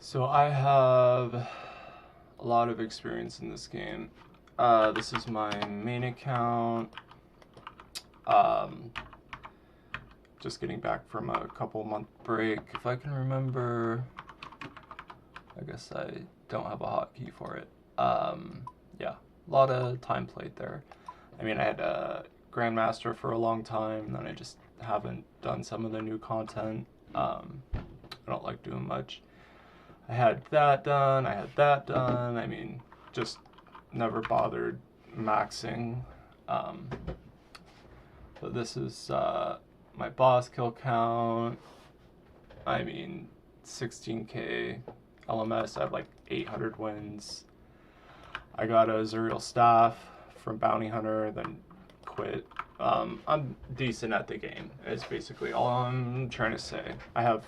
So I have a lot of experience in this game. This is my main account. Just getting back from a couple-month break. If I can remember, I guess I don't have a hotkey for it. Yeah, a lot of time played there. I mean, I had a Grandmaster for a long time, and then I just haven't done some of the new content. I don't like doing much. I had that done, I had that done. I mean, just never bothered maxing. But this is my boss kill count. I mean, 16k LMS. I have like 800 wins. I got a Zuriel staff from Bounty Hunter, then quit. I'm decent at the game, is basically all I'm trying to say. I have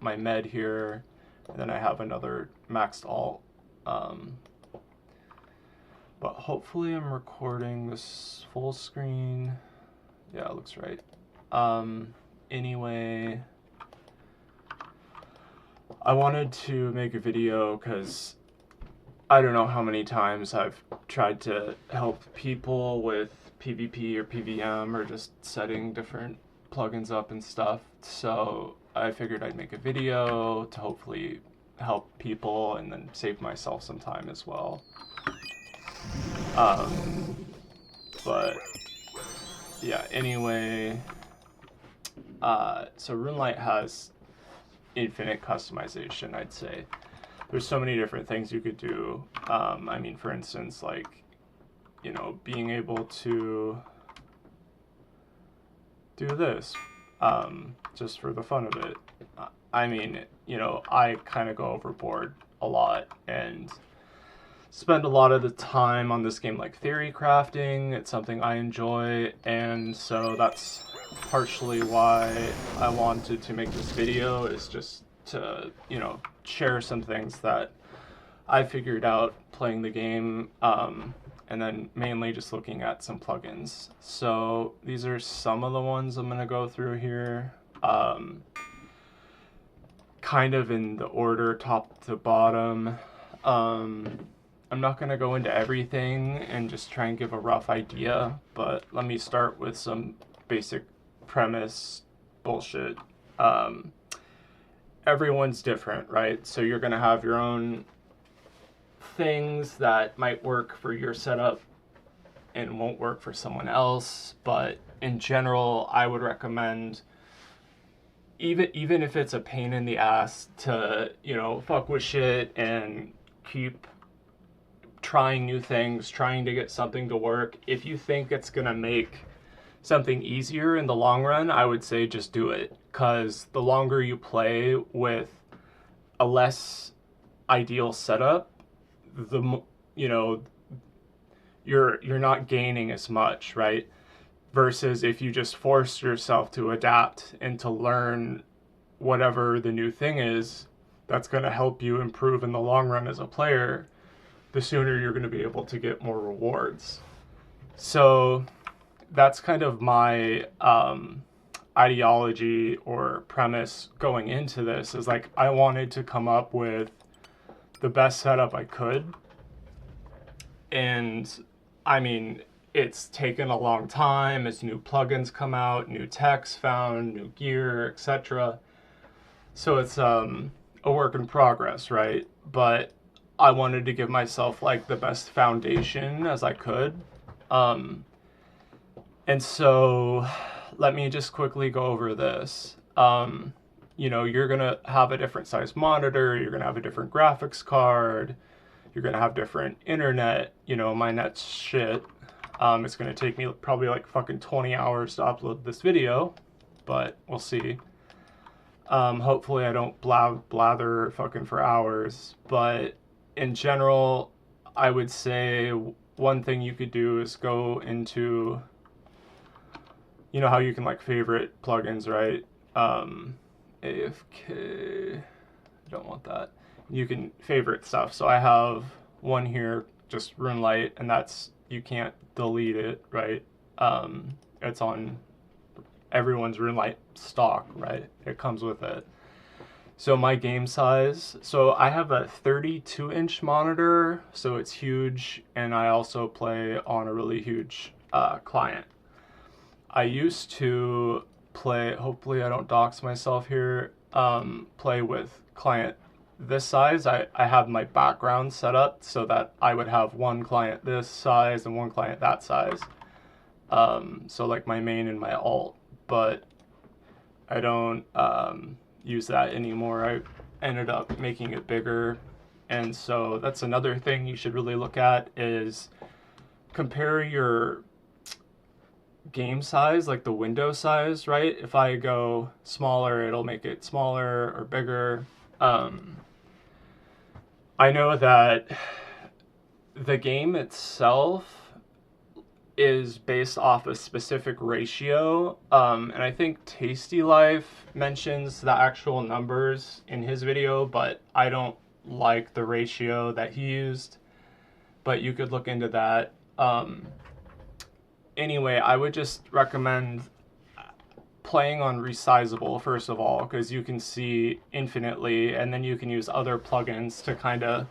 my med here, and then I have another maxed alt. But hopefully I'm recording this full screen. Yeah, it looks right. Anyway, I wanted to make a video because I don't know how many times I've tried to help people with PvP or PVM or just setting different plugins up and stuff. So I figured I'd make a video to hopefully help people and then save myself some time as well. But yeah, anyway, so RuneLite has infinite customization, I'd say. There's so many different things you could do. I mean, for instance, like, you know, being able to do this just for the fun of it. I mean, you know, I kind of go overboard a lot and spend a lot of the time on this game like theory crafting. It's something I enjoy, and so that's partially why I wanted to make this video, is just to, you know, share some things that I figured out playing the game, and then mainly just looking at some plugins. So these are some of the ones I'm gonna go through here, kind of in the order top to bottom. I'm not going to go into everything and just try and give a rough idea, but let me start with some basic premise bullshit. Everyone's different, right? So you're going to have your own things that might work for your setup and won't work for someone else, but in general, I would recommend, even if it's a pain in the ass to, you know, fuck with shit and keep trying new things, trying to get something to work. If you think it's gonna make something easier in the long run, I would say just do it. Because the longer you play with a less ideal setup, the, you know, you're not gaining as much, right? Versus if you just force yourself to adapt and to learn whatever the new thing is, that's gonna help you improve in the long run as a player. The sooner you're going to be able to get more rewards. So that's kind of my ideology or premise going into this, is like I wanted to come up with the best setup I could. And I mean, it's taken a long time as new plugins come out, new techs found, new gear, etc. So it's a work in progress, right? But I wanted to give myself like the best foundation as I could. And so let me just quickly go over this. You know, you're gonna have a different size monitor, you're gonna have a different graphics card, you're gonna have different internet. You know, my net's shit. It's gonna take me probably like fucking 20 hours to upload this video, but we'll see. Hopefully I don't blather fucking for hours, but in general, I would say one thing you could do is go into, you know how you can like favorite plugins, right? AFK, don't want that. You can favorite stuff. So I have one here, just RuneLite, and that's, you can't delete it, right? It's on everyone's RuneLite stock, right? It comes with it. So my game size, so I have a 32-inch monitor, so it's huge, and I also play on a really huge client. I used to play, hopefully I don't dox myself here, play with client this size. I have my background set up so that I would have one client this size and one client that size. So like my main and my alt, but I don't use that anymore. I ended up making it bigger, and so that's another thing you should really look at is compare your game size, like the window size, right? If I go smaller, it'll make it smaller or bigger. I know that the game itself is based off a specific ratio, and I think Tasty Life mentions the actual numbers in his video, but I don't like the ratio that he used, but you could look into that. Anyway, I would just recommend playing on Resizable first of all, because you can see infinitely, and then you can use other plugins to kind of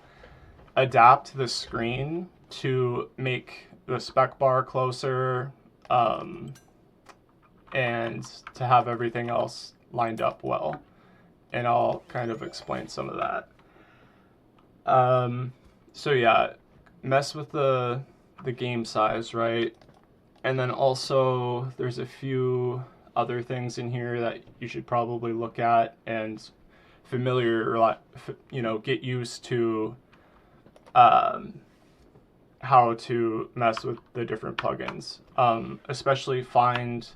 adapt the screen to make the spec bar closer, and to have everything else lined up well. And I'll kind of explain some of that. So yeah, mess with the game size, right? And then also there's a few other things in here that you should probably look at and get used to how to mess with the different plugins. Especially find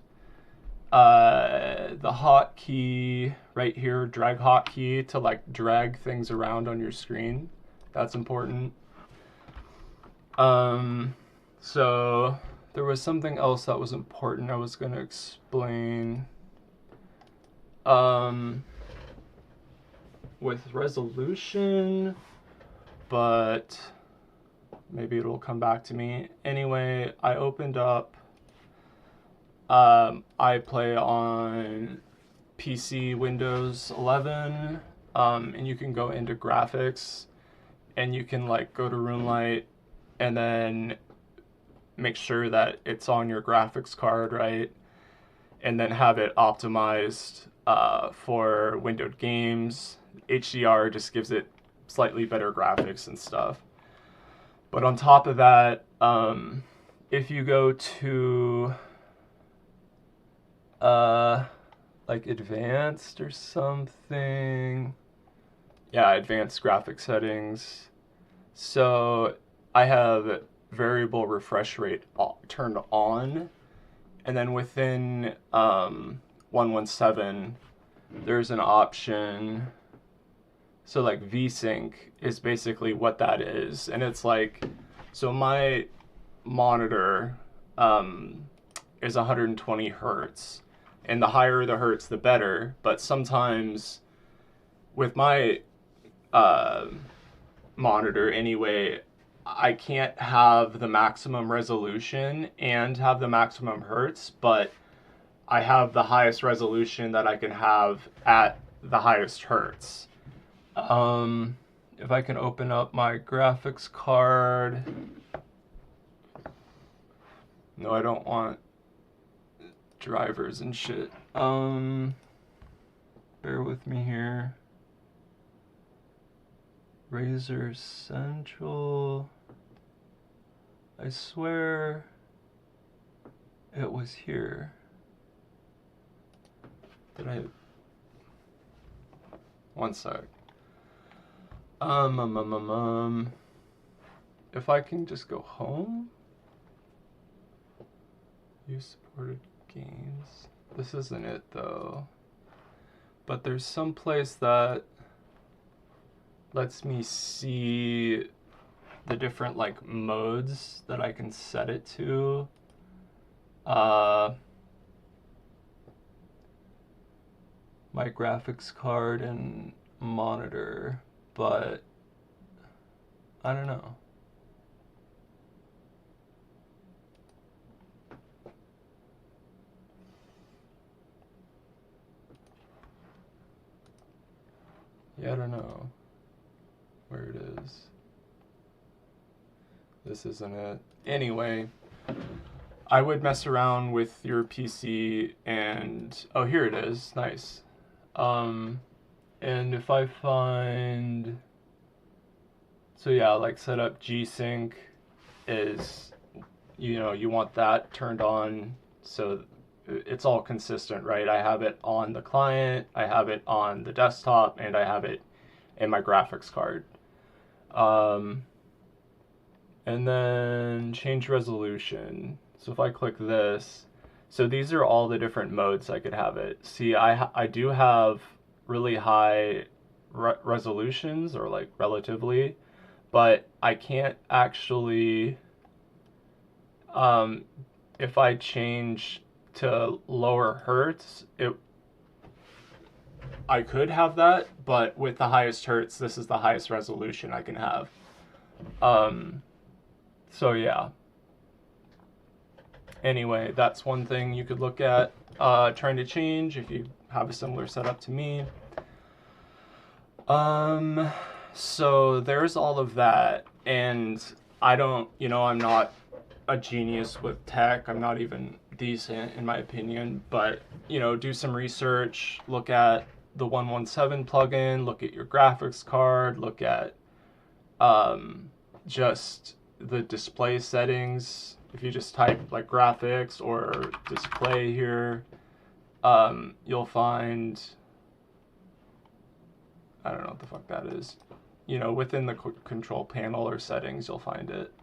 the hotkey right here, drag hotkey, to like drag things around on your screen. That's important. So there was something else that was important I was going to explain. With resolution, but maybe it'll come back to me. Anyway, I opened up, I play on PC Windows 11, and you can go into graphics, and you can like go to RuneLite, and then make sure that it's on your graphics card, right? And then have it optimized for windowed games. HDR just gives it slightly better graphics and stuff. But on top of that, if you go to like advanced or something, yeah, advanced graphic settings. So I have variable refresh rate turned on, and then within 117 there's an option. So like VSync is basically what that is, and it's like, so my monitor is 120 hertz, and the higher the hertz the better, but sometimes with my monitor anyway, I can't have the maximum resolution and have the maximum hertz, but I have the highest resolution that I can have at the highest hertz. If I can open up my graphics card. No, I don't want drivers and shit. Bear with me here. Razer Central. I swear it was here. Did I? One sec. If I can just go home. Use supported games. This isn't it though. But there's some place that lets me see the different like modes that I can set it to. My graphics card and monitor, but I don't know. Yeah, I don't know where it is. This isn't it. Anyway, I would mess around with your PC and, oh, here it is. Nice. And if I find, so yeah, like set up G-Sync is, you know, you want that turned on so it's all consistent, right? I have it on the client, I have it on the desktop, and I have it in my graphics card. And then change resolution. So if I click this, so these are all the different modes I could have it. See, I do have really high resolutions, or like relatively, but I can't actually, if I change to lower hertz, I could have that, but with the highest hertz, this is the highest resolution I can have. So yeah. Anyway, that's one thing you could look at trying to change if you have a similar setup to me. So there's all of that, and I don't, you know, I'm not a genius with tech. I'm not even decent in my opinion, but you know, do some research, look at the 117 plugin, look at your graphics card, look at just the display settings. If you just type like graphics or display here, you'll find, I don't know what the fuck that is. You know, within the control panel or settings, you'll find it.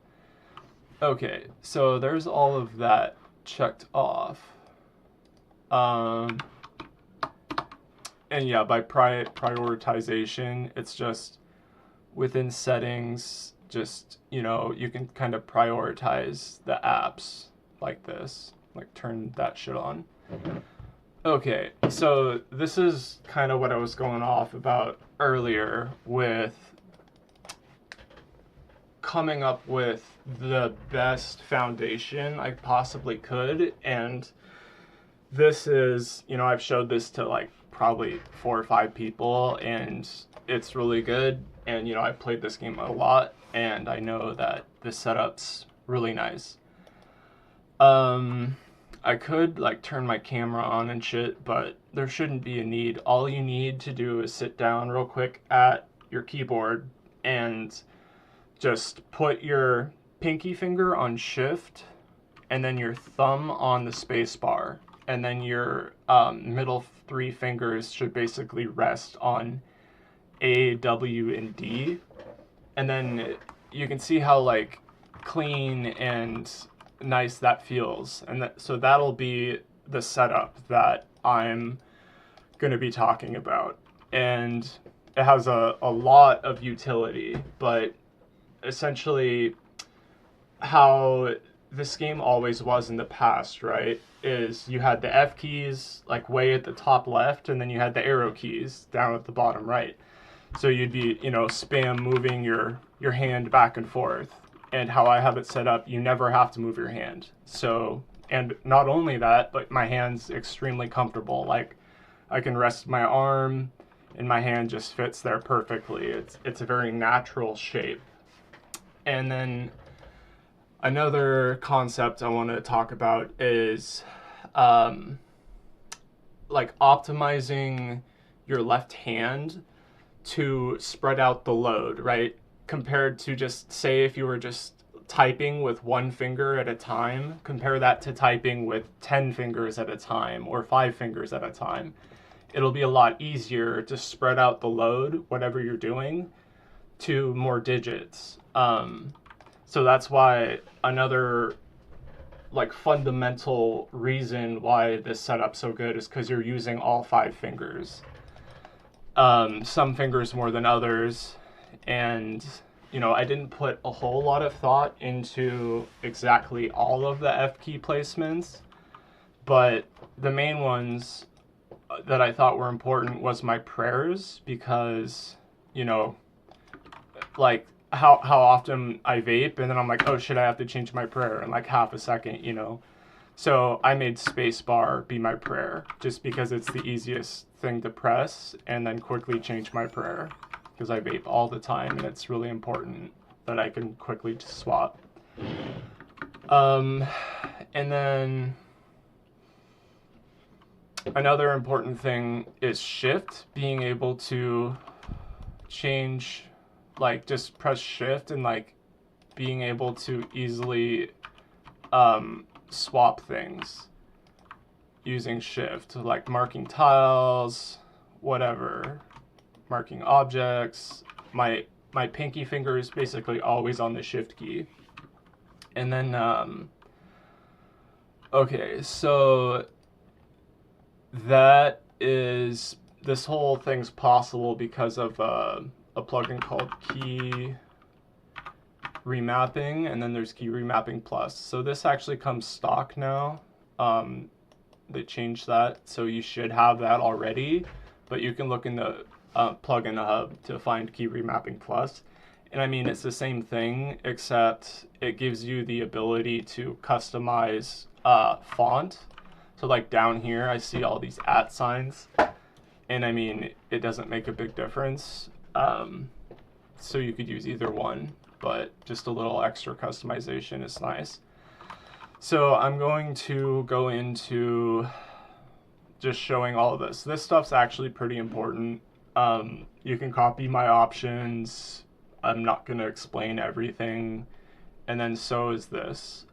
Okay, so there's all of that checked off. And yeah, by prioritization, it's just within settings, just, you know, you can kind of prioritize the apps like this, like turn that shit on. Okay, so this is kind of what I was going off about earlier with coming up with the best foundation I possibly could. And this is, you know, I've showed this to like probably 4 or 5 people, and it's really good. And, you know, I've played this game a lot, and I know that this setup's really nice. I could like turn my camera on and shit, but there shouldn't be a need. All you need to do is sit down real quick at your keyboard and just put your pinky finger on shift and then your thumb on the space bar, and then your middle 3 fingers should basically rest on A, W, and D. And then you can see how like clean and nice that feels. And so that'll be the setup that I'm going to be talking about. And it has a lot of utility, but essentially how this game always was in the past, right, is you had the F keys like way at the top left, and then you had the arrow keys down at the bottom right. So you'd be, you know, spam moving your hand back and forth. And how I have it set up, you never have to move your hand. So, and not only that, but my hand's extremely comfortable. Like, I can rest my arm, and my hand just fits there perfectly. It's a very natural shape. And then another concept I want to talk about is like optimizing your left hand to spread out the load, right? Compared to just, say, if you were just typing with 1 finger at a time, compare that to typing with 10 fingers at a time or 5 fingers at a time. It'll be a lot easier to spread out the load, whatever you're doing, to more digits. So that's why another like fundamental reason why this setup's so good is because you're using all 5 fingers. Some fingers more than others. And, you know, I didn't put a whole lot of thought into exactly all of the F key placements, but the main ones that I thought were important was my prayers, because, you know, like how often I vape and then I'm like, oh shit, I have to change my prayer in like half a second, you know. So I made spacebar be my prayer just because it's the easiest thing to press and then quickly change my prayer, because I vape all the time and it's really important that I can quickly swap. And then another important thing is shift, being able to change, like just press shift and like being able to easily swap things using shift, like marking tiles, whatever, marking objects. My pinky finger is basically always on the shift key. And then okay, so that is, this whole thing's possible because of a plugin called Key Remapping, and then there's Key Remapping Plus. So this actually comes stock now. They changed that, so you should have that already, but you can look in the plugin hub to find Key Remapping Plus. And I mean, it's the same thing, except it gives you the ability to customize font. So like down here, I see all these @ signs, and I mean, it doesn't make a big difference. So you could use either one, but just a little extra customization is nice. So I'm going to go into just showing all of this. This stuff's actually pretty important. You can copy my options. I'm not going to explain everything. And then so is this.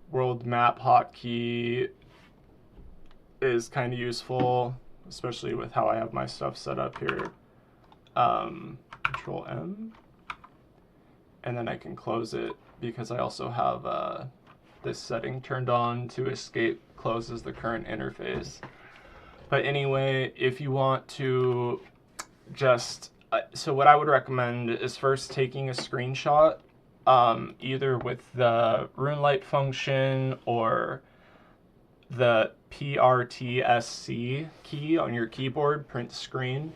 World map hotkey is kind of useful, especially with how I have my stuff set up here. Control M. And then I can close it, because I also have this setting turned on to escape closes the current interface. But anyway, if you want to just, so what I would recommend is first taking a screenshot, either with the RuneLite function or the PRTSC key on your keyboard, print screen,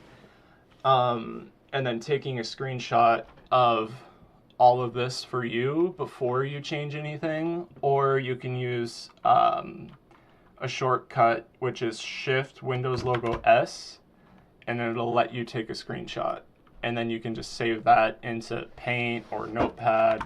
and then taking a screenshot of all of this for you before you change anything, or you can use a shortcut, which is Shift Windows logo S, and it'll let you take a screenshot, and then you can just save that into Paint or Notepad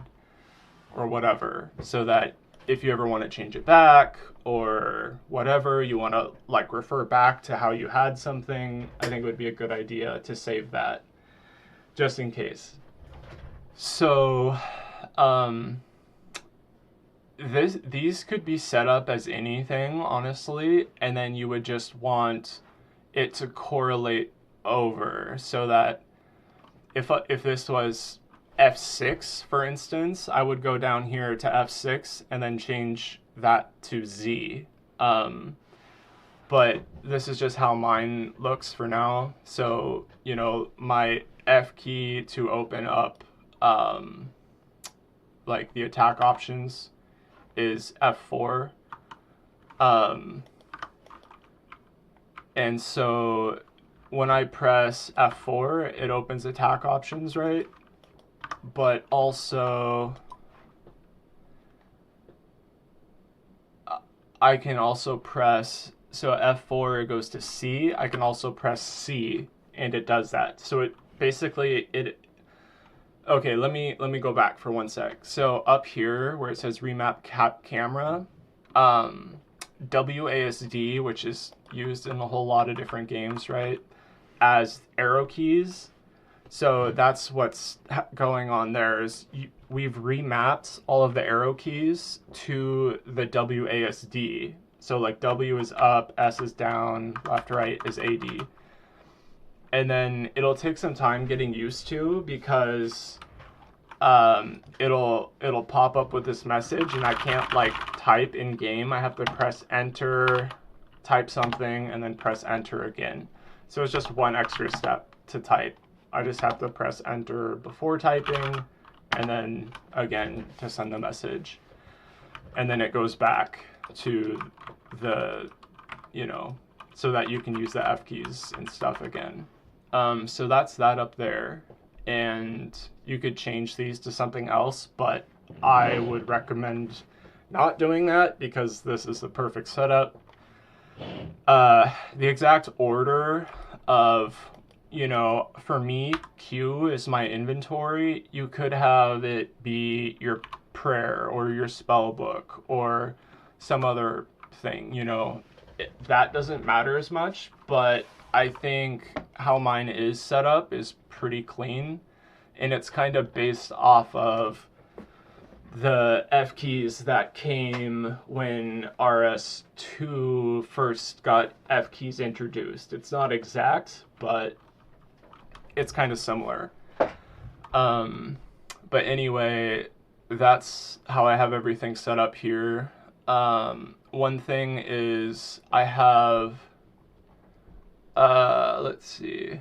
or whatever, so that if you ever want to change it back or whatever, you want to like refer back to how you had something, I think it would be a good idea to save that just in case. So these could be set up as anything, honestly, and then you would just want it to correlate over, so that if this was F6, for instance, I would go down here to F6 and then change that to Z. But this is just how mine looks for now. So, you know, my F key to open up like the attack options is F4. And so when I press F4, it opens attack options, right? But also I can also press, so F4 it goes to C. I can also press C and it does that. So it basically okay, let me go back for one sec. So up here where it says remap camera, WASD, which is used in a whole lot of different games, right, as arrow keys. So that's what's going on there, is we've remapped all of the arrow keys to the WASD. So like W is up, S is down, left, right is AD. And then it'll take some time getting used to, because it'll pop up with this message and I can't like type in game. I have to press enter, type something, and then press enter again. So it's just one extra step to type. I just have to press enter before typing, and then again to send the message. And then it goes back to the, you know, so that you can use the F keys and stuff again. So that's that up there. And you could change these to something else, but I would recommend not doing that, because this is the perfect setup. The exact order of, for me, Q is my inventory. You could have it be your prayer or your spell book or some other thing, that doesn't matter as much, but I think how mine is set up is pretty clean, and it's kind of based off of the F keys that came when RS2 first got F keys introduced. It's not exact, but it's kind of similar. But anyway, that's how I have everything set up here. One thing is I have, let's see,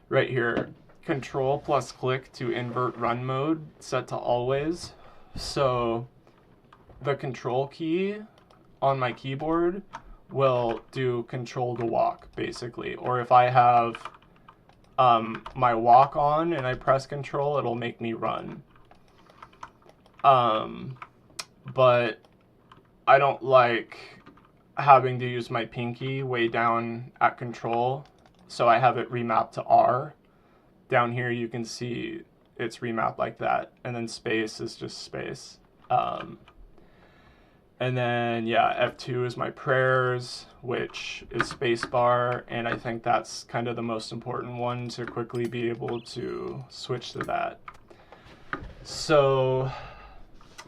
right here, control plus click to invert run mode set to always. So the control key on my keyboard will do control to walk, basically. Or if I have my walk on and I press control, it'll make me run. But I don't like having to use my pinky way down at control, so I have it remapped to R. Down here you can see it's remapped like that, and then space is just space. And then, yeah, F2 is my prayers, which is spacebar, and I think that's kind of the most important one to quickly be able to switch to that. So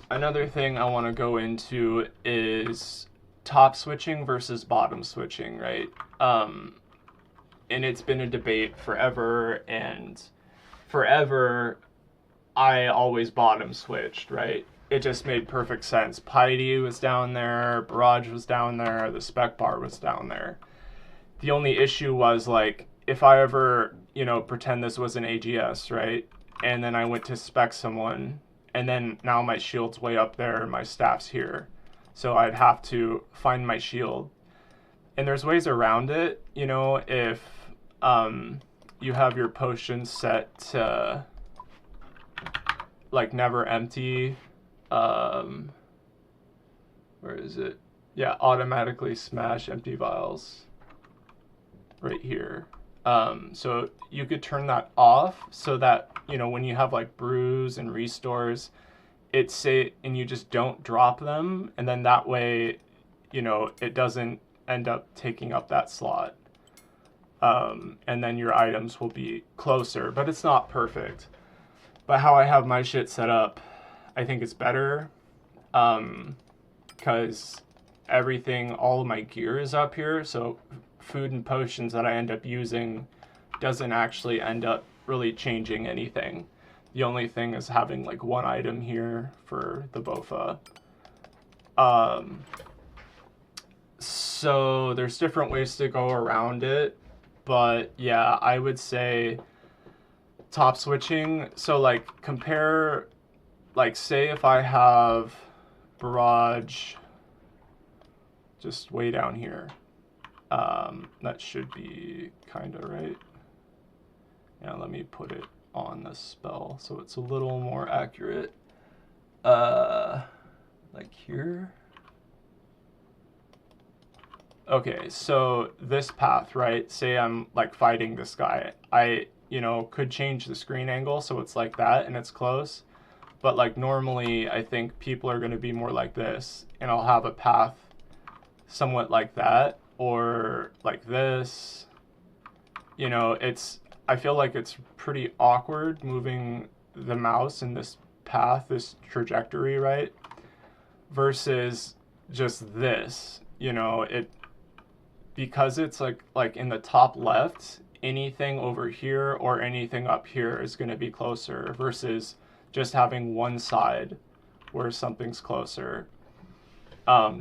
another thing I want to go into is top switching versus bottom switching, right? And it's been a debate forever, and forever I always bottom switched, right? It just made perfect sense. Piety was down there, Barrage was down there, the spec bar was down there. The only issue was, like, if I ever, pretend this was an AGS, right? And then I went to spec someone, and then now my shield's way up there and my staff's here. So I'd have to find my shield. And there's ways around it, if you have your potions set to, like, never empty. Where is it? Yeah, automatically smash empty vials. Right here. So you could turn that off so that, when you have like brews and restores, and you just don't drop them, and then that way, it doesn't end up taking up that slot. And then your items will be closer, but it's not perfect. But how I have my shit set up, I think it's better, because all of my gear is up here, so food and potions that I end up using doesn't actually end up really changing anything. The only thing is having like one item here for the BOFA. So there's different ways to go around it, but yeah, I would say top switching. So like compare, like say if I have Barrage just way down here, that should be kind of right. Yeah, let me put it on the spell so it's a little more accurate. Like here. Okay, so this path, right? Say I'm like fighting this guy. I, could change the screen angle so it's like that and it's close. But like normally I think people are going to be more like this, and I'll have a path somewhat like that or like this. I feel like it's pretty awkward moving the mouse in this path, this trajectory, right? Versus just this, because it's like in the top left, anything over here or anything up here is going to be closer versus just having one side where something's closer,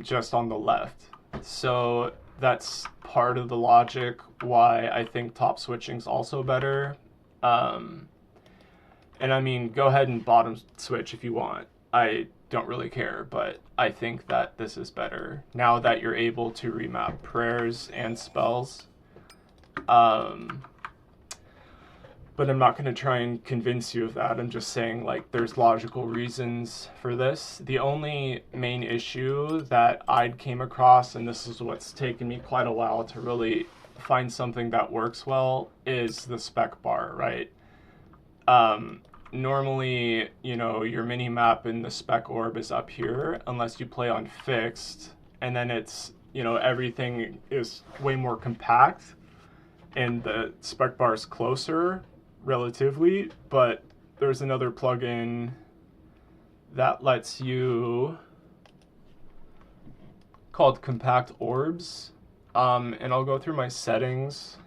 just on the left. So that's part of the logic why I think top switching's also better. And I mean, go ahead and bottom switch if you want. I don't really care, but I think that this is better now that you're able to remap prayers and spells. But I'm not going to try and convince you of that. I'm just saying, like, there's logical reasons for this. The only main issue that I'd came across, and this is what's taken me quite a while to really find something that works well, is the spec bar, right? Normally, you know, your mini map in the spec orb is up here, unless you play on fixed, and then it's, you know, everything is way more compact, and the spec bar is closer relatively, but there's another plugin that lets you, called Compact Orbs, and I'll go through my settings.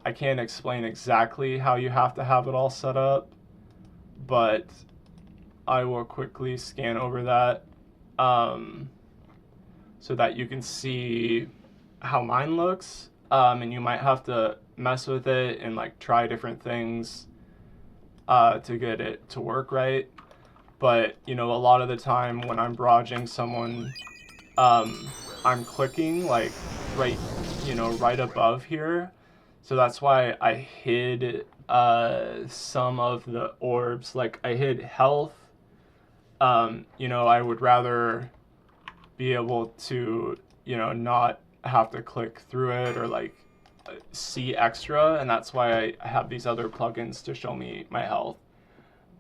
I can't explain exactly how you have to have it all set up, but I will quickly scan over that so that you can see how mine looks, and you might have to mess with it and like try different things to get it to work right. But you know, a lot of the time when I'm barraging someone, I'm clicking like right, you know, right above here. So that's why I hid some of the orbs. Like I hid health. You know, I would rather be able to, you know, not have to click through it or like see extra, and that's why I have these other plugins to show me my health.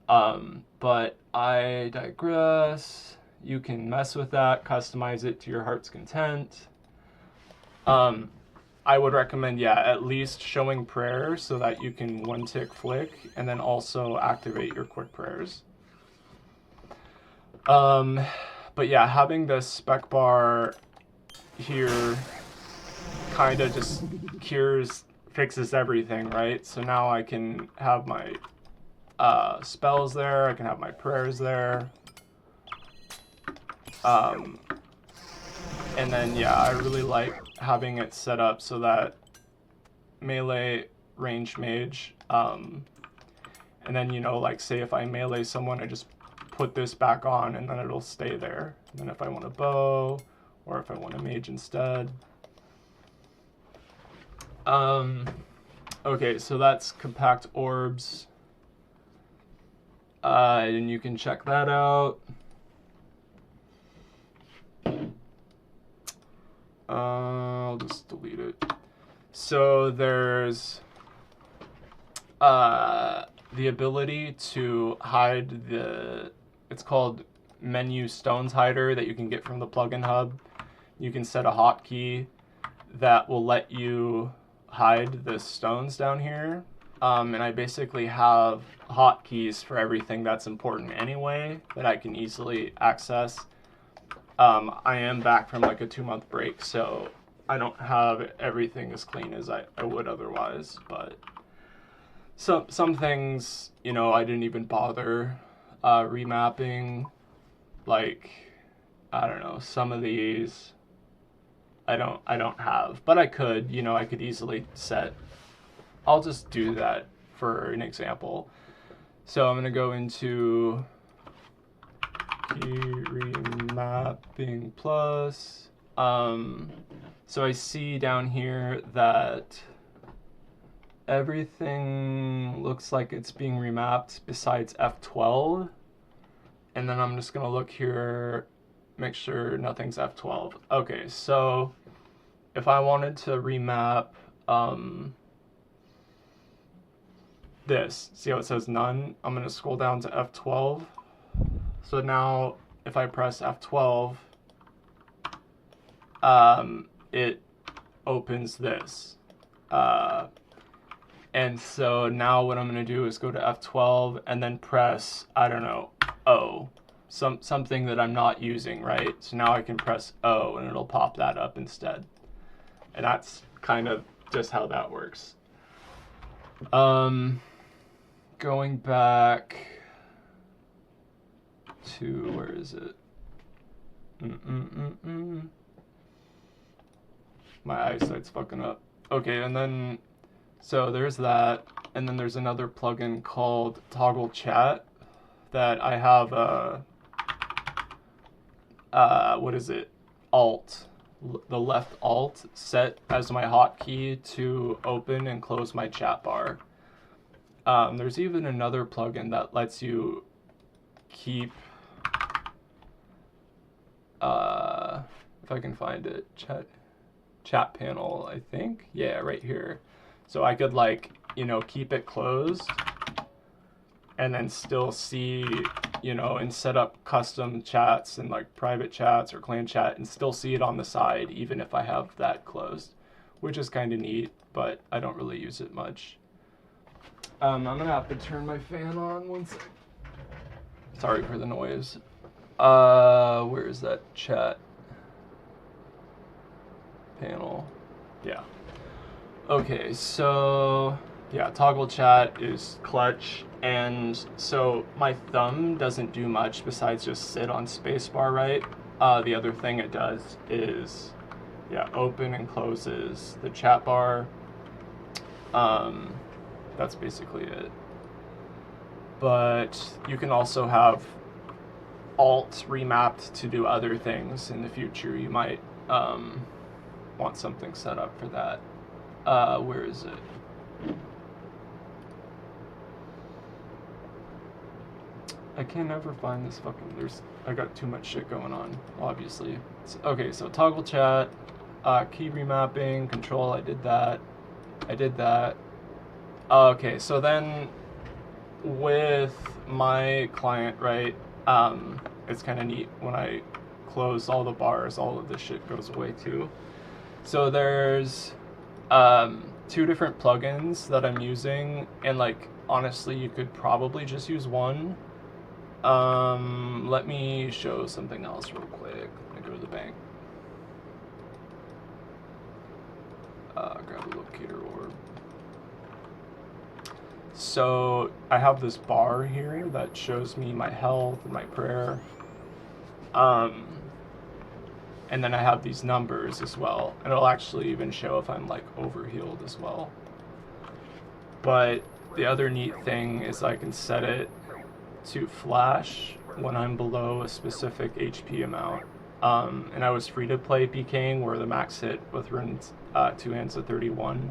But I digress. You can mess with that, customize it to your heart's content. I would recommend, yeah, at least showing prayers so that you can one tick flick, and then also activate your quick prayers. But yeah, having this spec bar here kind of just fixes everything, right? So now I can have my spells there, I can have my prayers there. And then, yeah, I really like having it set up so that melee, ranged mage, and then, you know, like say if I melee someone, I just put this back on and then it'll stay there. And then if I want a bow, or if I want a mage instead. Okay, so that's Compact Orbs. And you can check that out. I'll just delete it. So there's the ability to hide it's called Menu Stones Hider that you can get from the plugin hub. You can set a hotkey that will let you hide the stones down here. And I basically have hotkeys for everything that's important anyway that I can easily access. I am back from like a 2-month break, so I don't have everything as clean as I would otherwise, but some things, you know, I didn't even bother remapping. Like, I don't know, some of these I don't have, but I could, you know, I could easily set. I'll just do that for an example. So I'm gonna go into key remapping plus. So I see down here that everything looks like it's being remapped besides F12. And then I'm just gonna look here, make sure nothing's F12. Okay, so if I wanted to remap this, see how it says none? I'm gonna scroll down to F12. So now if I press F12, it opens this. And so now what I'm gonna do is go to F12 and then press, I don't know, O. Something that I'm not using, right? So now I can press O and it'll pop that up instead. And that's kind of just how that works. Going back to, where is it? My eyesight's fucking up. Okay, and then, so there's that. And then there's another plugin called Toggle Chat that I have what is it? Alt. The left Alt set as my hotkey to open and close my chat bar. There's even another plugin that lets you keep, if I can find it, chat panel, I think. Yeah, right here. So I could, like, you know, keep it closed and then still see, you know, and set up custom chats and like private chats or clan chat and still see it on the side even if I have that closed, which is kind of neat, but I don't really use it much. I'm gonna have to turn my fan on one sec. Sorry for the noise. Where is that chat panel? Yeah. Okay, so yeah, toggle chat is clutch, and so my thumb doesn't do much besides just sit on spacebar, right? The other thing it does is, yeah, open and closes the chat bar. That's basically it. But you can also have alt remapped to do other things in the future. You might want something set up for that. Where is it? I can never find this fucking, I got too much shit going on, obviously. Okay, so toggle chat, key remapping, control, I did that. Okay, so then with my client, right, it's kind of neat when I close all the bars, all of this shit goes away too. So there's 2 different plugins that I'm using, and like honestly you could probably just use one. Let me show something else real quick. I'm gonna go to the bank. Grab a locator orb. So I have this bar here that shows me my health and my prayer. And then I have these numbers as well, and it'll actually even show if I'm like overhealed as well. But the other neat thing is I can set it to flash when I'm below a specific HP amount. And I was free to play PKing where the max hit with runes 2 hands of 31.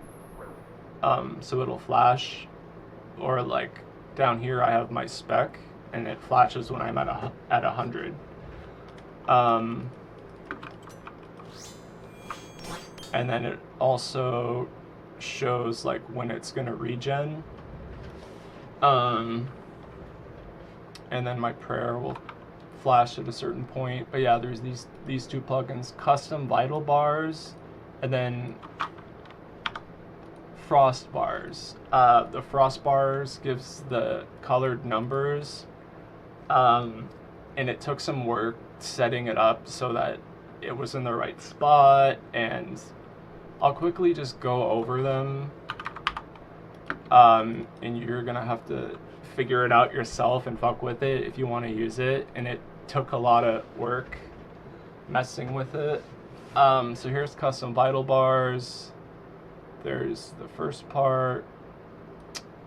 So it'll flash, or like down here I have my spec and it flashes when I'm at 100. And then it also shows like when it's gonna regen. And then my prayer will flash at a certain point. But yeah, there's these 2 plugins, custom vital bars, and then frost bars. The frost bars gives the colored numbers, and it took some work setting it up so that it was in the right spot, and I'll quickly just go over them, and you're gonna have to figure it out yourself and fuck with it if you want to use it, and it took a lot of work messing with it. So here's custom vital bars. There's the first part.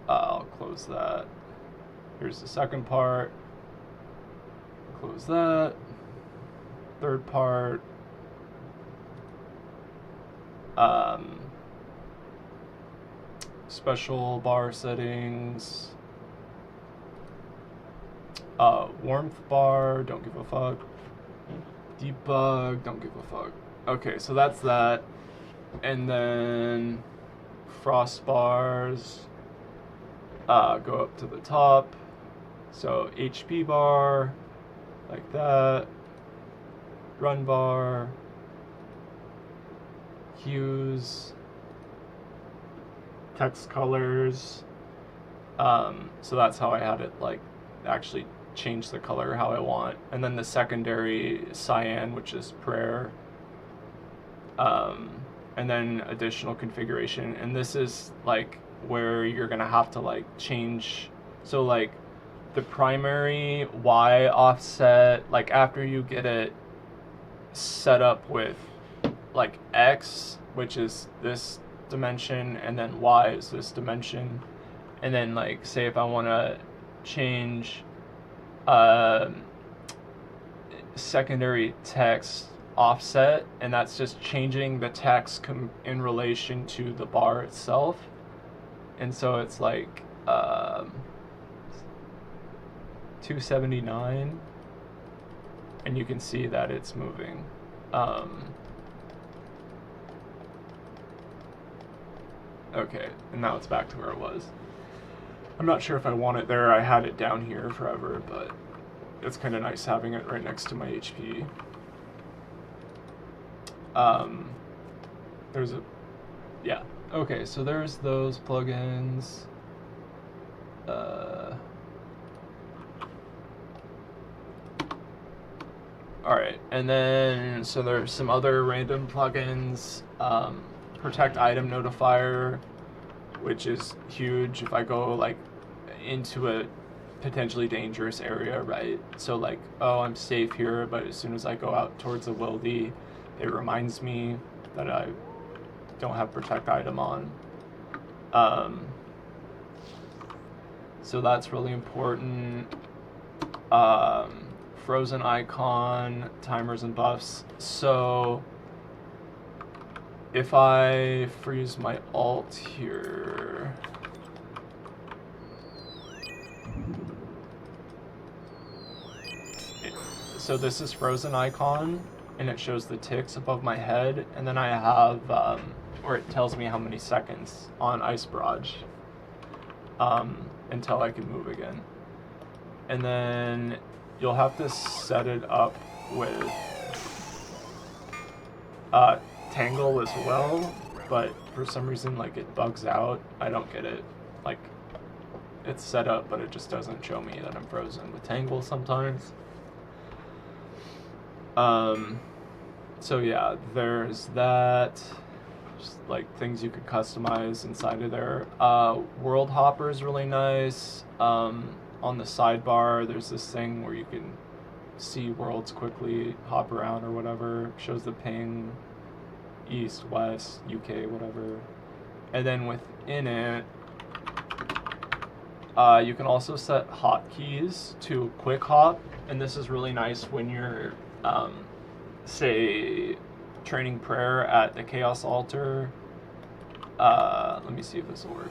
I'll close that. Here's the second part. Close that. Third part. Special bar settings. Warmth bar, don't give a fuck. Debug, don't give a fuck. Okay, so that's that. And then frost bars go up to the top. So HP bar, like that. Run bar, hues, text colors. So that's how I had it like actually change the color how I want. And then the secondary cyan, which is prayer. And then additional configuration. And this is like where you're gonna have to like change. So like the primary Y offset, like after you get it set up with like X, which is this dimension, and then Y is this dimension, and then like say if I want to change secondary text offset, and that's just changing the text in relation to the bar itself. And so it's like 279, and you can see that it's moving. Okay, and now it's back to where it was. I'm not sure if I want it there. I had it down here forever, but it's kind of nice having it right next to my HP. There's a, yeah, okay, so there's those plugins. Alright, and then, so there's some other random plugins. Protect Item Notifier, which is huge if I go, like, into a potentially dangerous area, right? So, like, oh, I'm safe here, but as soon as I go out towards a wildy, it reminds me that I don't have Protect Item on. So that's really important. Frozen icon, timers and buffs. So if I freeze my alt here, so this is frozen icon, and it shows the ticks above my head, and then I have, or it tells me how many seconds on Ice Barrage, until I can move again. And then you'll have to set it up with Tangle as well, but for some reason, like, it bugs out. I don't get it. Like, it's set up, but it just doesn't show me that I'm frozen with Tangle sometimes. So yeah, there's that. Just like things you could customize inside of there. World Hopper is really nice. On the sidebar, there's this thing where you can see worlds quickly, hop around or whatever. Shows the ping, east, west, UK, whatever. And then within it, you can also set hotkeys to quick hop, and this is really nice when you're, say, training prayer at the Chaos Altar. Let me see if this will work.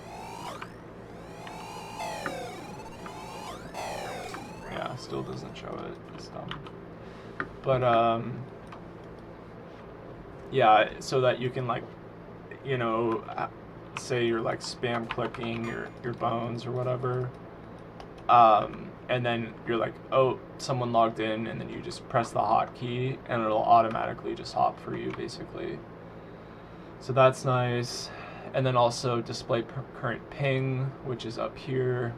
Yeah, still doesn't show it. It's dumb. But, yeah, so that you can, like, you know, say you're, like, spam clicking your bones or whatever. And then you're like, oh, someone logged in, and then you just press the hotkey, and it'll automatically just hop for you, basically. So that's nice. And then also display current ping, which is up here.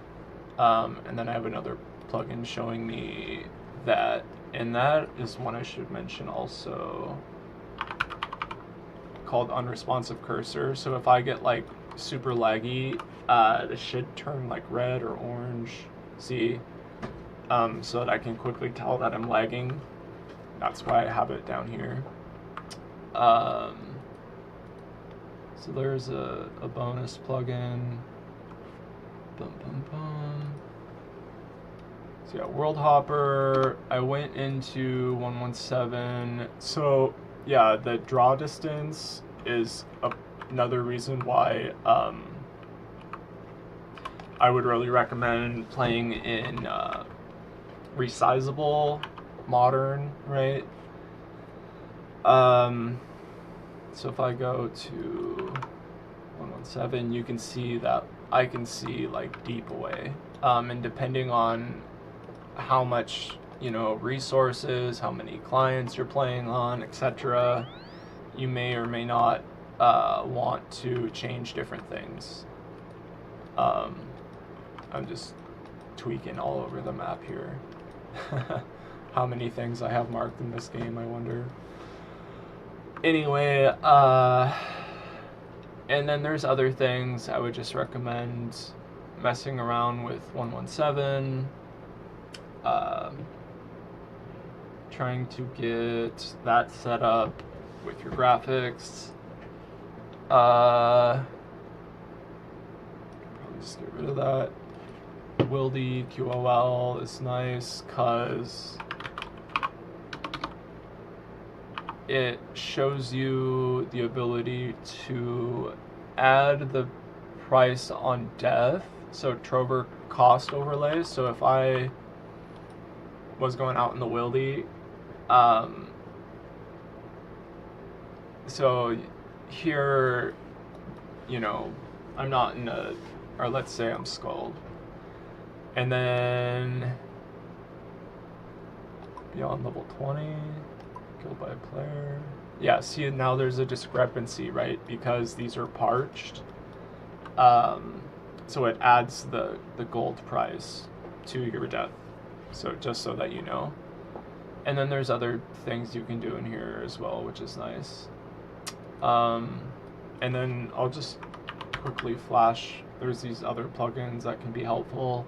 And then I have another plugin showing me that, and that is one I should mention also, called Unresponsive Cursor. So if I get, like, super laggy, this should turn, like, red or orange. See? So that I can quickly tell that I'm lagging. That's why I have it down here. So there's a bonus plugin. Boom, boom, boom. So yeah, World Hopper. I went into 117. So yeah, the draw distance is another reason why I would really recommend playing in Resizable Modern, right? So if I go to 117, you can see that I can see, like, deep away. And depending on how much, you know, resources, how many clients you're playing on, etc., you may or may not want to change different things. I'm just tweaking all over the map here. How many things I have marked in this game, I wonder. Anyway, and then there's other things I would just recommend messing around with 117. Trying to get that set up with your graphics. Probably just get rid of that. Wildy QOL is nice because it shows you the ability to add the price on death So Trover cost overlay. So if I was going out in the wildy, so here, you know, I'm not in a, or let's say I'm skulled. And then beyond level 20, killed by a player. Yeah, see, now there's a discrepancy, right? Because these are parched. So it adds the gold price to your death. So just so that you know. And then there's other things you can do in here as well, which is nice. And then I'll just quickly flash. There's these other plugins that can be helpful.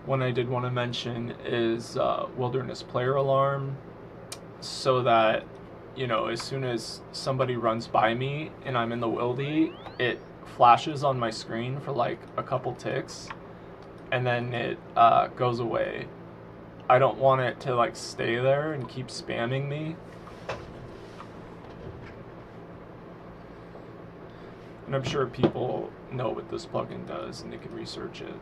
One I did want to mention is Wilderness Player Alarm, so that, you know, as soon as somebody runs by me and I'm in the wildy, it flashes on my screen for like a couple ticks, and then it goes away. I don't want it to like stay there and keep spamming me. And I'm sure people know what this plugin does and they can research it.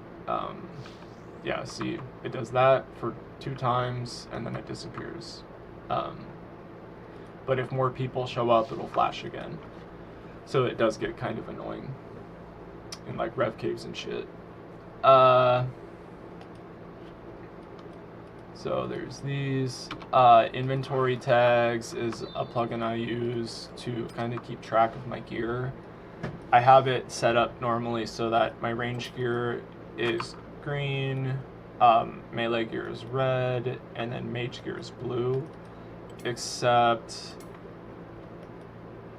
Yeah, see, it does that for 2 times and then it disappears. But if more people show up, it'll flash again. So it does get kind of annoying in like rev caves and shit. So there's these. Inventory tags is a plugin I use to kind of keep track of my gear. I have it set up normally so that my range gear is green, melee gear is red, and then mage gear is blue. Except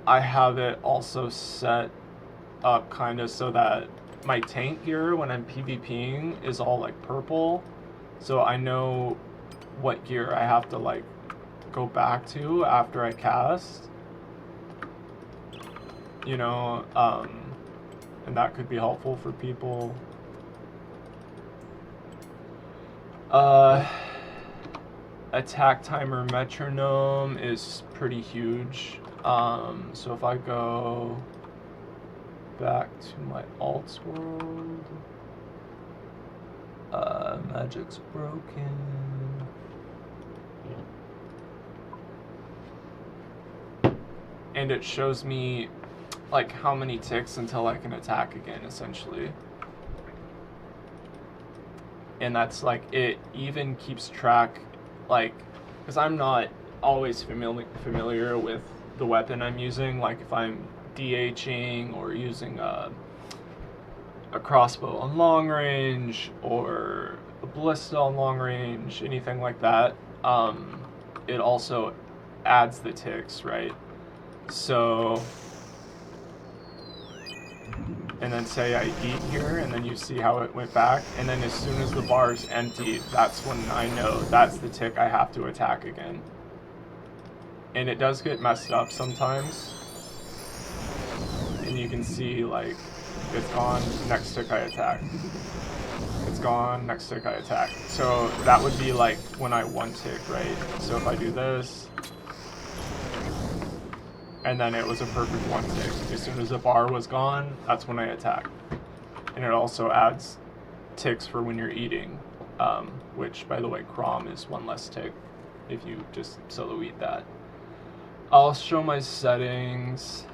I have it also set up kind of so that my tank gear when I'm PvPing is all like purple. So I know what gear I have to like go back to after I cast. You know, and that could be helpful for people. Attack timer metronome is pretty huge. So if I go back to my alts world, magic's broken. And it shows me like how many ticks until I can attack again, essentially. And that's like, it even keeps track, like, because I'm not always familiar with the weapon I'm using. Like if I'm DHing or using a crossbow on long range or a ballista on long range, anything like that, it also adds the ticks, right? So, and then say I eat here, and then you see how it went back, and then as soon as the bar is empty, that's when I know that's the tick I have to attack again. And it does get messed up sometimes, and you can see like it's gone, next tick I attack. It's gone, next tick I attack. So that would be like when I one tick, right? So if I do this, and then it was a perfect one tick. As soon as the bar was gone, that's when I attack. And it also adds ticks for when you're eating, which, by the way, Crom is 1 less tick if you just solo eat that. I'll show my settings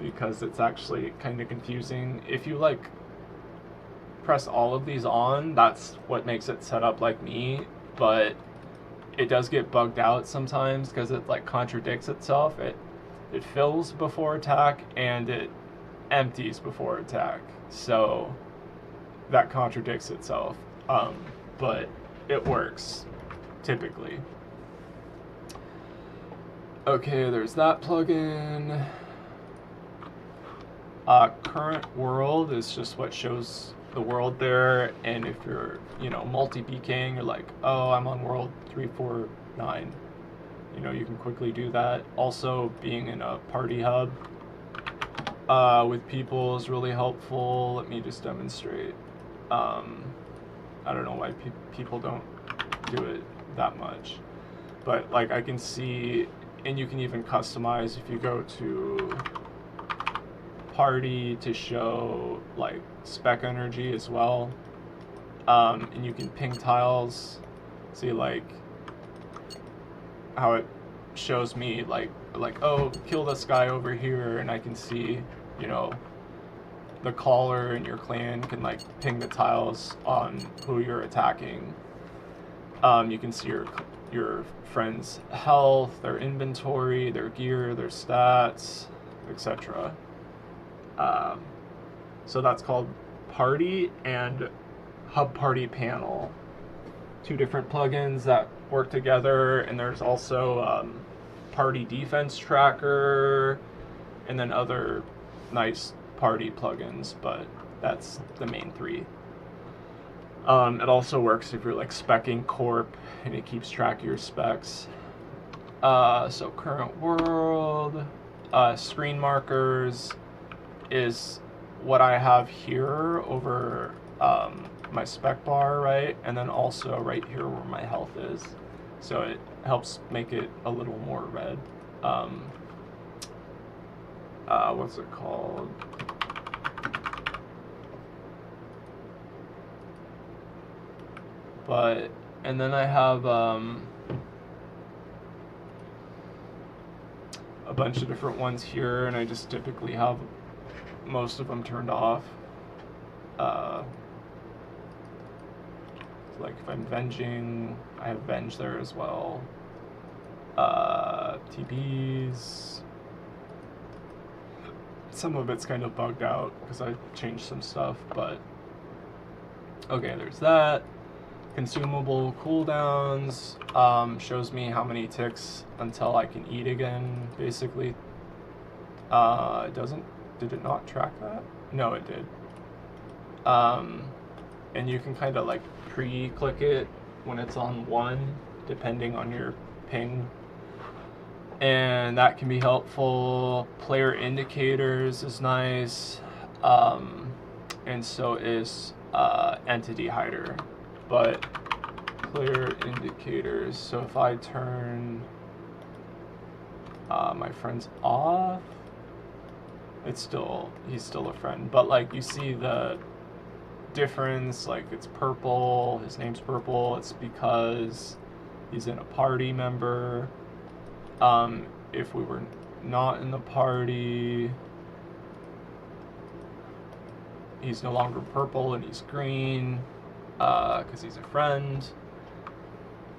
because it's actually kind of confusing. If you like press all of these on, that's what makes it set up like me, but it does get bugged out sometimes because it like contradicts itself. It fills before attack and it empties before attack, so that contradicts itself, but it works typically. Okay, there's that plugin. Current world is just what shows the world there, and if you're, you know, multi-PKing, you're like, oh, I'm on world 349, you know, you can quickly do that. Also, being in a party hub with people is really helpful. Let me just demonstrate. I don't know why people don't do it that much, but like I can see, and you can even customize if you go to party to show like spec energy as well. And you can ping tiles. See like how it shows me like oh, kill this guy over here, and I can see, you know, the caller in your clan can like ping the tiles on who you're attacking. You can see your friend's health, their inventory, their gear, their stats, etc. So that's called Party and Hub Party Panel. Two different plugins that work together, and there's also Party Defense Tracker, and then other nice party plugins, but that's the main three. It also works if you're like speccing corp, and it keeps track of your specs. So current world, screen markers is what I have here over my spec bar, right? And then also right here where my health is. So it helps make it a little more red. What's it called? And then I have a bunch of different ones here, and I just typically have most of them turned off. Like if I'm venging, I have venge there as well. TPs. Some of it's kind of bugged out because I changed some stuff, but okay, there's that. Consumable cooldowns shows me how many ticks until I can eat again, basically. It doesn't, did it not track that? No, it did. And you can kind of like pre-click it when it's on 1, depending on your ping. And that can be helpful. Player indicators is nice. And so is entity hider. But player indicators, so if I turn my friends off, he's still a friend, but like you see the difference, like it's purple, his name's purple, it's because he's in a party member. If we were not in the party, he's no longer purple and he's green, because he's a friend.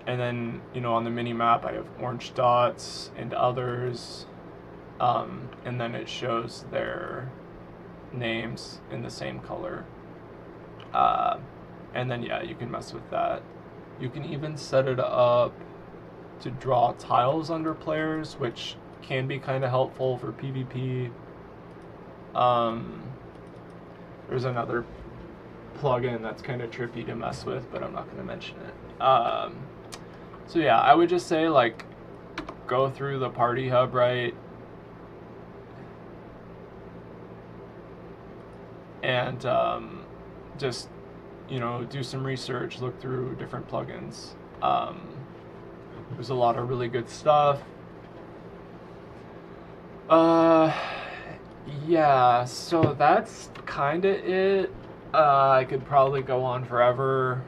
And then, you know, on the mini map I have orange dots and others, and then it shows their names in the same color. And then yeah, you can mess with that. You can even set it up to draw tiles under players, which can be kind of helpful for PvP. There's another plugin that's kind of trippy to mess with, but I'm not going to mention it. So yeah, I would just say like go through the party hub, right? And just, you know, do some research, look through different plugins. There's a lot of really good stuff. Yeah, so that's kind of it. I could probably go on forever.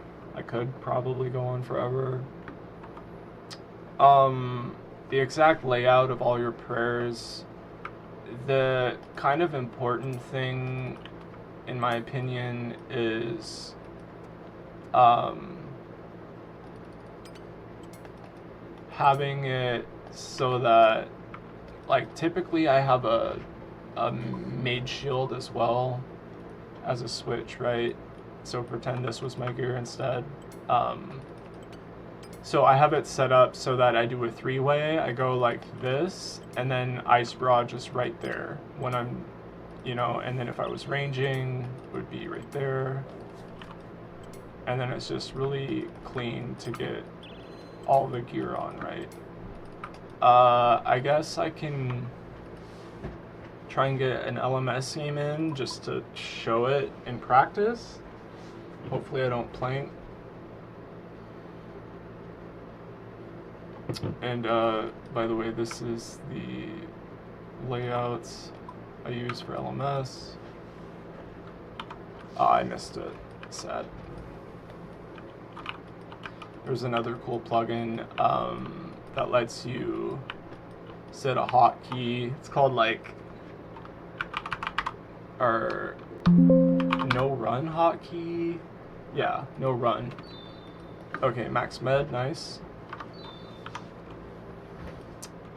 The exact layout of all your prayers, the kind of important thing, in my opinion, is having it so that, like, typically I have a mage shield as well as a switch, right? So pretend this was my gear instead. So I have it set up so that I do a 3-way. I go like this, and then Ice Bra just right there when I'm, you know, and then if I was ranging, it would be right there. And then it's just really clean to get all the gear on, right? I guess I can try and get an LMS game in just to show it in practice. Hopefully I don't plank. And by the way, this is the layouts. I use for LMS. Oh, I missed it. Sad. There's another cool plugin that lets you set a hotkey. It's called like our no run hotkey. Yeah, no run. Okay, max med, nice.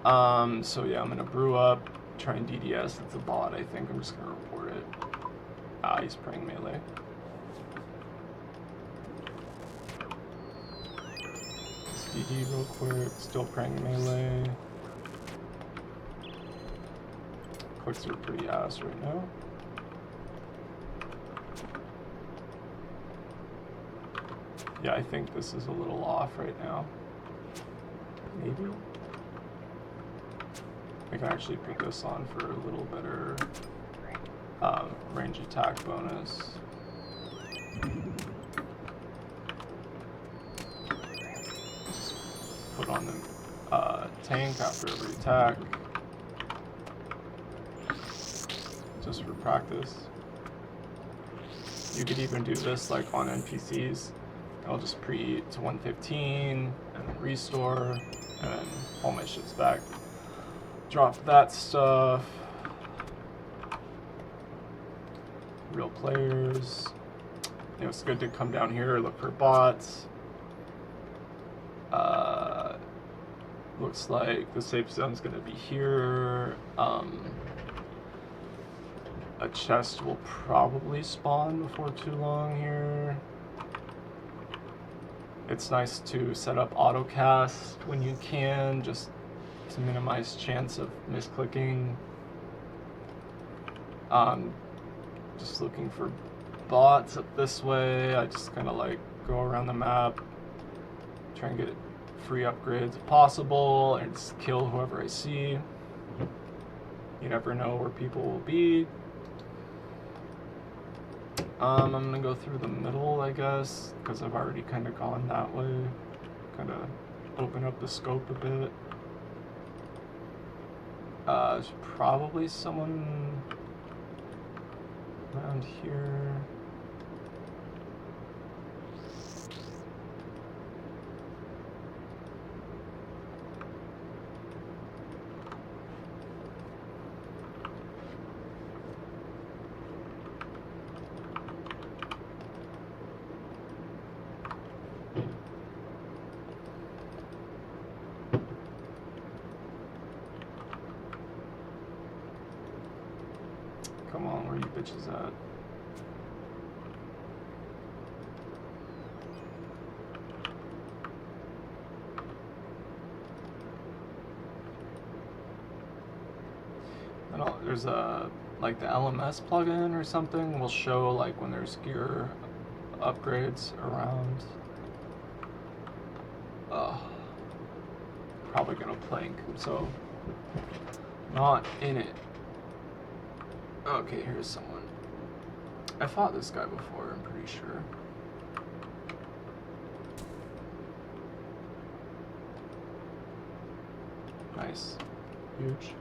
So yeah, I'm gonna brew up, try and DDS. It's a bot, I think. I'm just gonna report it. Ah, he's praying melee. DD real quick, still praying melee. Clicks are pretty ass right now. Yeah, I think this is a little off right now. Maybe? I can actually put this on for a little better range attack bonus. Put on the tank after every attack, just for practice. You could even do this like on NPCs. I'll just preheat to 115 and then restore, and then all my shit's back. Drop that stuff. Real players. You know, it's good to come down here, look for bots. Looks like the safe zone's gonna be here. A chest will probably spawn before too long here. It's nice to set up autocast when you can, just to minimize chance of misclicking. Just looking for bots up this way. I just kind of like go around the map, try and get free upgrades if possible, and just kill whoever I see. You never know where people will be. I'm gonna go through the middle, I guess, because I've already kind of gone that way. Kind of open up the scope a bit. There's probably someone around here. Come on, where you bitches at? I don't, there's a, like the LMS plugin or something will show like when there's gear upgrades around. Probably gonna plank, so not in it. Okay, here's someone. I fought this guy before, I'm pretty sure. Nice. Huge.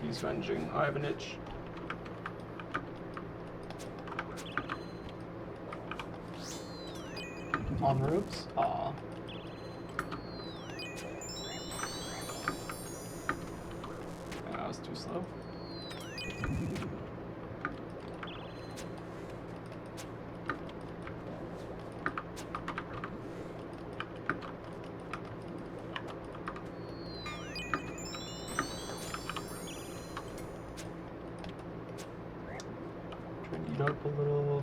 He's ranging. I have an itch. On ropes? Aw. Yeah, that was too slow. Up a little.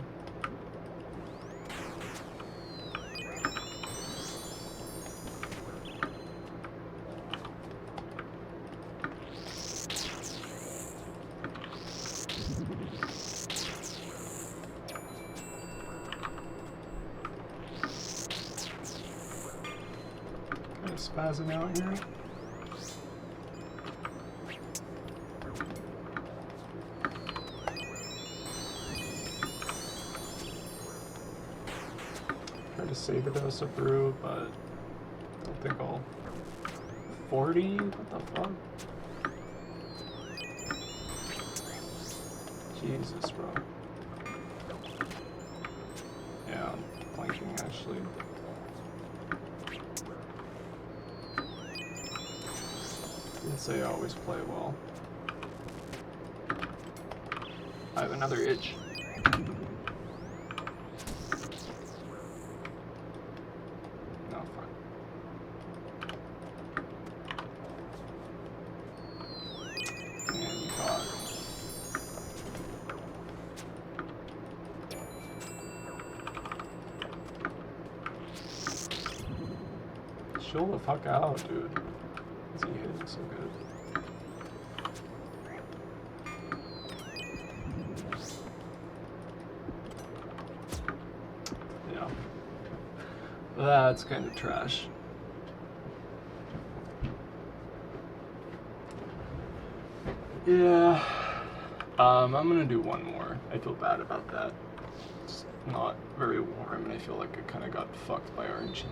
Kind of spazzing out here. save a dose of brew, but I don't think I'll. 40? What the fuck? Jesus, bro. Yeah, I'm blanking actually. Didn't say I always play well. I have another itch. No, fuck. And you got. Chill the fuck out, dude. Is he hitting so good? Yeah. That's kind of trash. Yeah. I'm gonna do one more. I feel bad about that. It's not very warm, and I feel like I kind of got fucked by orange.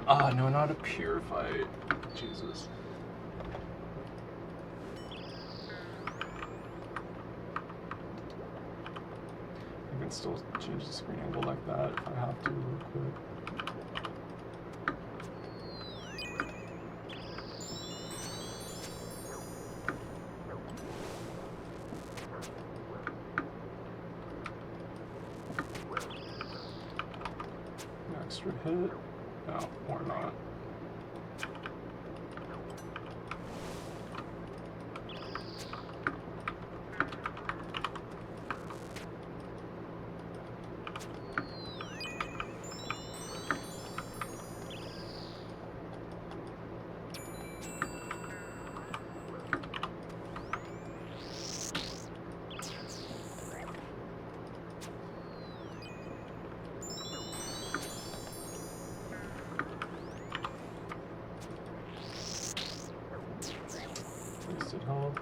Ah, no, not a purified. Jesus. I can still change the screen angle like that if I have to real quick. Extra hit? No, or not. Wasted health.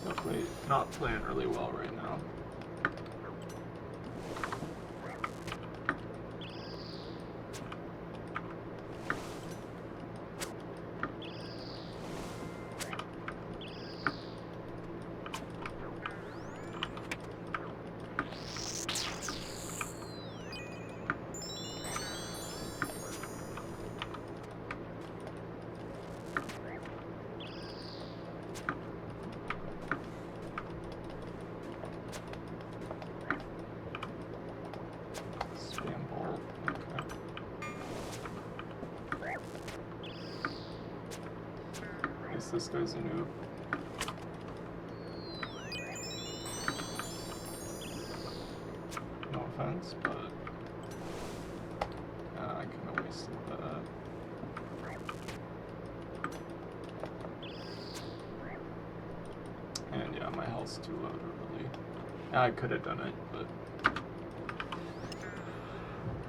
Definitely not playing really well right now. This guy's a noob. No offense, but I kind of wasted that. And yeah, my health's too low to really. I could have done it, but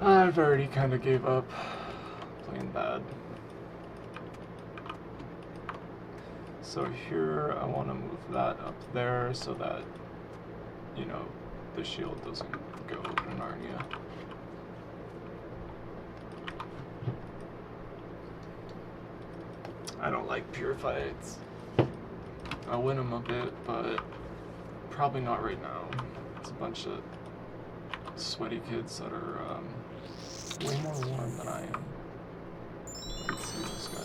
I've already kind of gave up playing bad. So here, I want to move that up there so that, you know, the shield doesn't go to Narnia. I don't like purifieds. I'll win them a bit, but probably not right now. It's a bunch of sweaty kids that are way more warm than I am. Let's see this guy.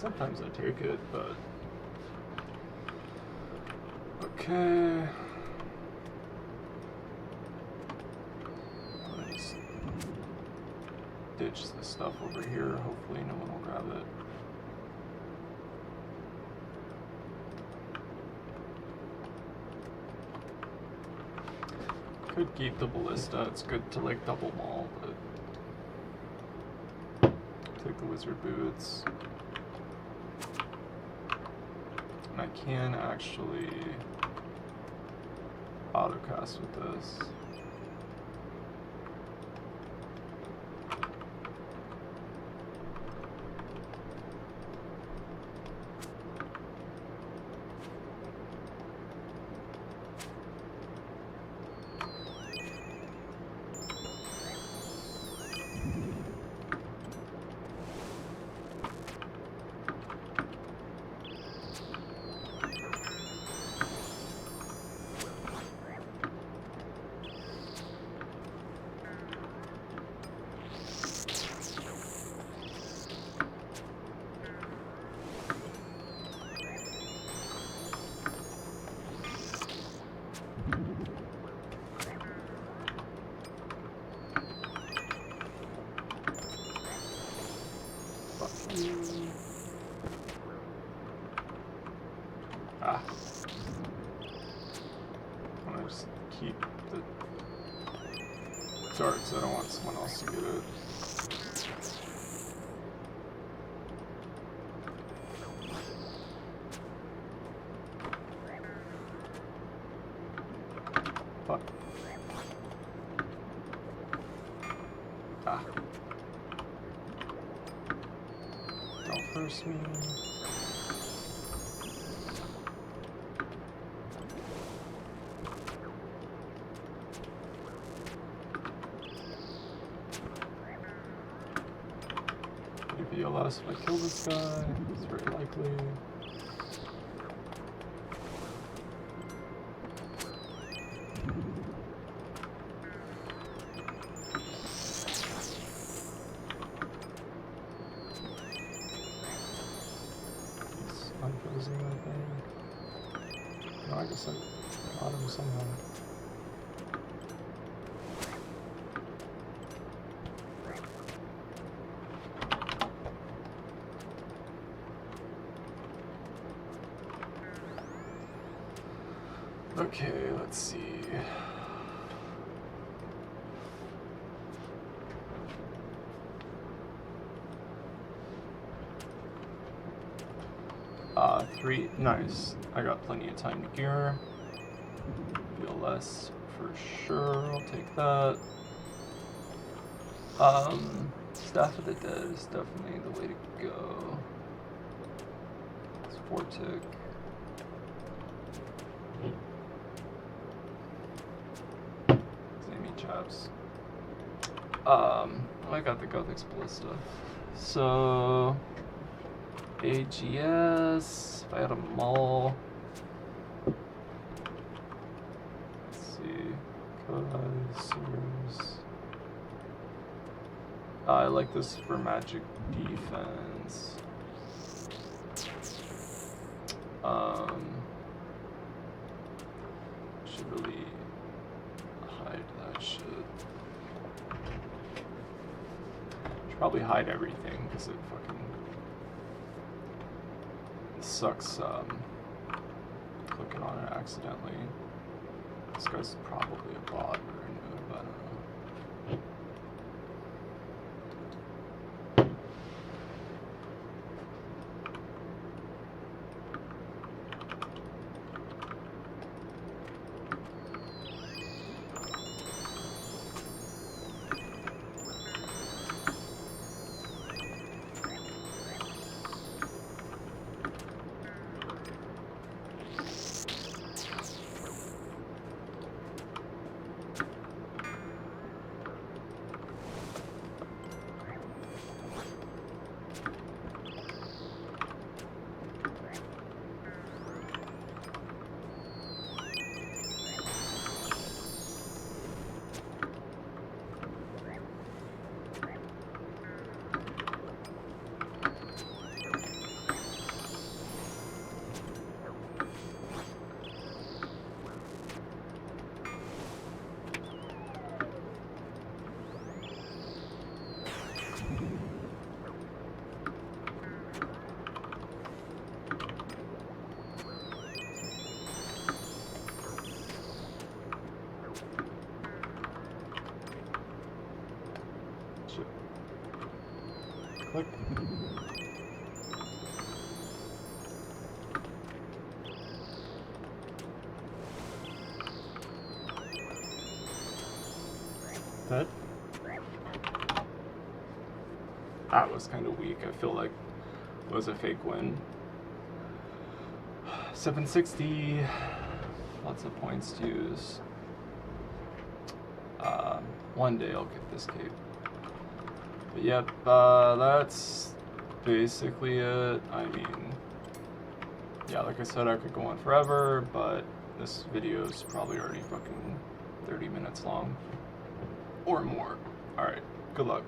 Sometimes I take it, but okay. I'm gonna just ditch this stuff over here. Hopefully no one will grab it. Could keep the ballista. It's good to like double maul, but take the wizard boots. And I can actually autocast with this. Ah. I'm gonna just keep the darts. I don't want someone else to get it. Fuck. Ah. Don't curse me. Maybe less if I kill this guy. It's very likely. Unfrozen, I think. No, I guess I got him somehow. Okay, let's see. Three, nice. I got plenty of time to gear. Feel less for sure, I'll take that. Staff of the Dead is definitely the way to go. It's 4 tick. Samey chaps. I got the Gothic's Ballista. So AGS, if I had a maul. Let's see. Kodai, Sears. I like this for magic defense. Should really hide that shit. Should probably hide everything because it fucking sucks clicking on it accidentally. This guy's probably a bot or a noob, I don't know. Click. That was kind of weak. I feel like it was a fake win. 760, lots of points to use. One day I'll get this cape. But yep, that's basically it. I mean, yeah, like I said, I could go on forever, but this video is probably already fucking 30 minutes long or more. Alright, good luck.